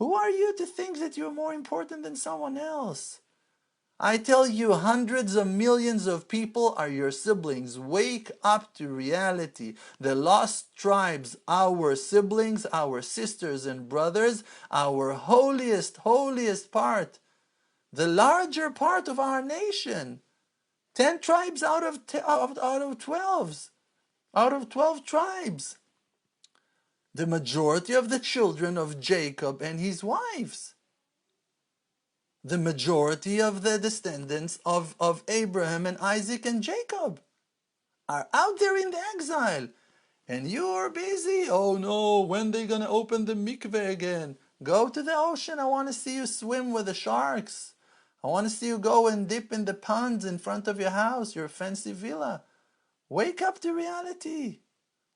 Who are you to think that you're more important than someone else? I tell you, hundreds of millions of people are your siblings. Wake up to reality. The lost tribes, our siblings, our sisters and brothers, our holiest part, the larger part of our nation. 10 tribes out of 12, out of 12 tribes. The majority of the children of Jacob and his wives. The majority of the descendants of Abraham and Isaac and Jacob are out there in the exile. And you're busy. Oh no, when they gonna open the mikveh again? Go to the ocean. I want to see you swim with the sharks. I want to see you go and dip in the ponds in front of your house, your fancy villa. Wake up to reality.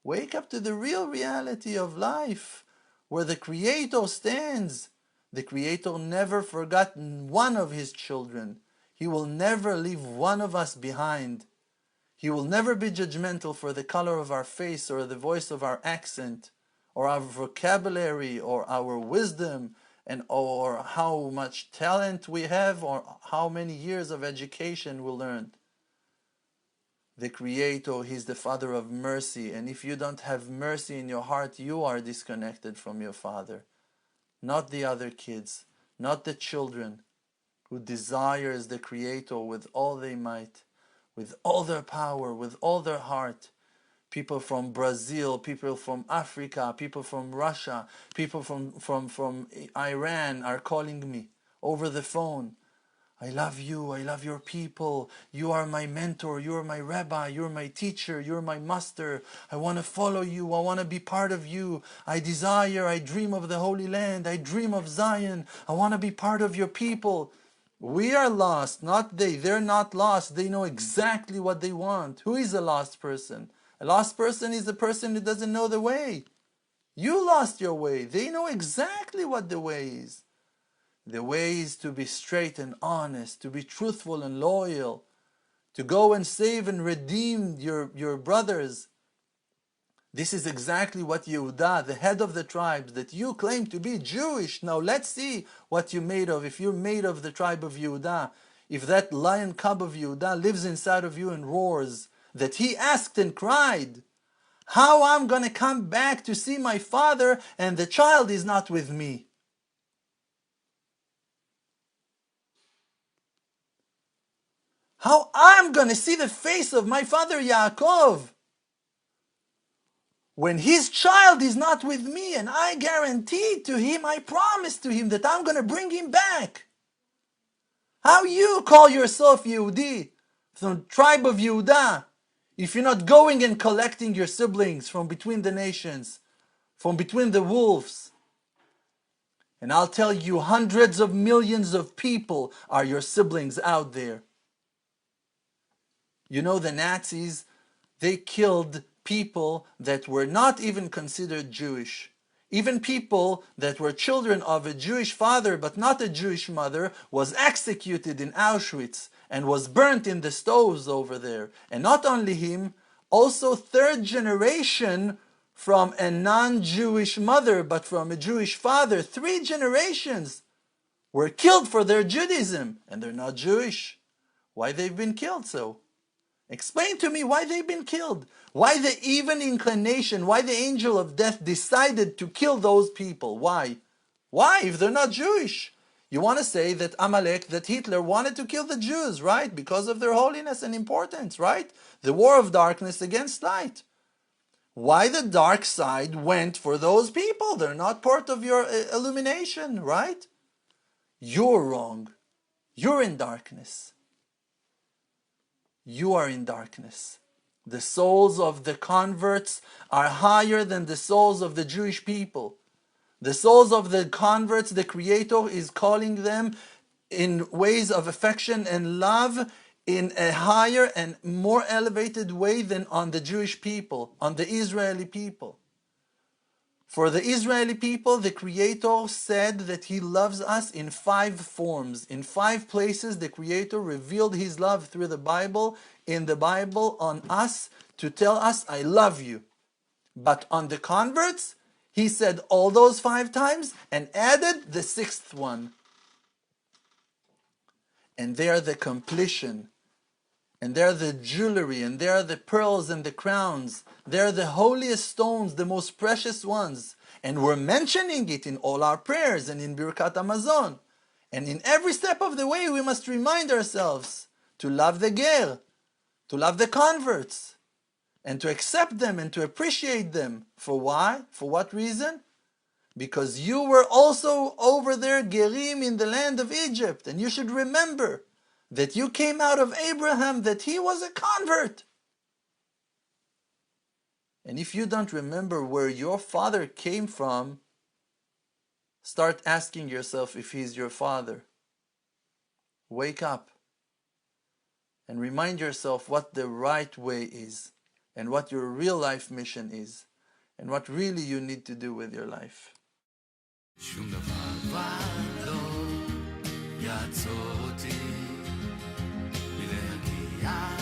Wake up to the real reality of life, where the Creator stands. The Creator never forgot one of His children. He will never leave one of us behind. He will never be judgmental for the color of our face or the voice of our accent or our vocabulary or our wisdom or how much talent we have or how many years of education we learned. The Creator, He's the Father of mercy, and if you don't have mercy in your heart, you are disconnected from your Father. Not the other kids, not the children who desires the Creator with all their might, with all their power, with all their heart. People from Brazil, people from Africa, people from Russia, people from Iran are calling me over the phone. I love you, I love your people, you are my mentor, you are my rabbi, you're my teacher, you're my master. I want to follow you, I want to be part of you. I desire, I dream of the Holy Land, I dream of Zion, I want to be part of your people. We are lost, not they. They're not lost, they know exactly what they want. Who is a lost person? A lost person is a person who doesn't know the way. You lost your way, they know exactly what the way is. The way is to be straight and honest, to be truthful and loyal, to go and save and redeem your brothers. This is exactly what Yehuda, the head of the tribes, that you claim to be Jewish. Now let's see what you're made of. If you're made of the tribe of Yehuda, if that lion cub of Yehuda lives inside of you and roars, that he asked and cried, how I'm going to come back to see my father and the child is not with me. How I'm going to see the face of my father Yaakov when his child is not with me, and I guaranteed to him, I promised to him that I'm going to bring him back. How you call yourself Yehudi, from the tribe of Yehuda, if you're not going and collecting your siblings from between the nations, from between the wolves? And I'll tell you, hundreds of millions of people are your siblings out there. You know, the Nazis, they killed people that were not even considered Jewish. Even people that were children of a Jewish father but not a Jewish mother was executed in Auschwitz and was burnt in the stoves over there. And not only him, also third generation from a non-Jewish mother but from a Jewish father. 3 generations were killed for their Judaism, and they're not Jewish. Why they've been killed so? Explain to me why they've been killed. Why the even inclination, why the angel of death decided to kill those people. Why? Why, if they're not Jewish? You want to say that Amalek, that Hitler wanted to kill the Jews, right? Because of their holiness and importance, right? The war of darkness against light. Why the dark side went for those people? They're not part of your illumination, right? You're wrong. You're in darkness. You are in darkness. The souls of the converts are higher than the souls of the Jewish people. The souls of the converts, the Creator is calling them in ways of affection and love in a higher and more elevated way than on the Jewish people, on the Israeli people. For the Israeli people, the Creator said that He loves us in 5 forms. In 5 places, the Creator revealed His love through the Bible, in the Bible, on us, to tell us, I love you. But on the converts, He said all those 5 times and added the 6th one. And they are the completion. And they are the jewelry. And they are the pearls and the crowns. They are the holiest stones, the most precious ones. And we're mentioning it in all our prayers and in Birkat Hamazon. And in every step of the way we must remind ourselves to love the ger, to love the converts, and to accept them and to appreciate them. For why? For what reason? Because you were also over there gerim in the land of Egypt, and you should remember that you came out of Abraham, that he was a convert. And if you don't remember where your father came from, start asking yourself if he's your father. Wake up and remind yourself what the right way is, and what your real life mission is, and what really you need to do with your life. שום דבר כבר לא יעצור אותי מלהגיע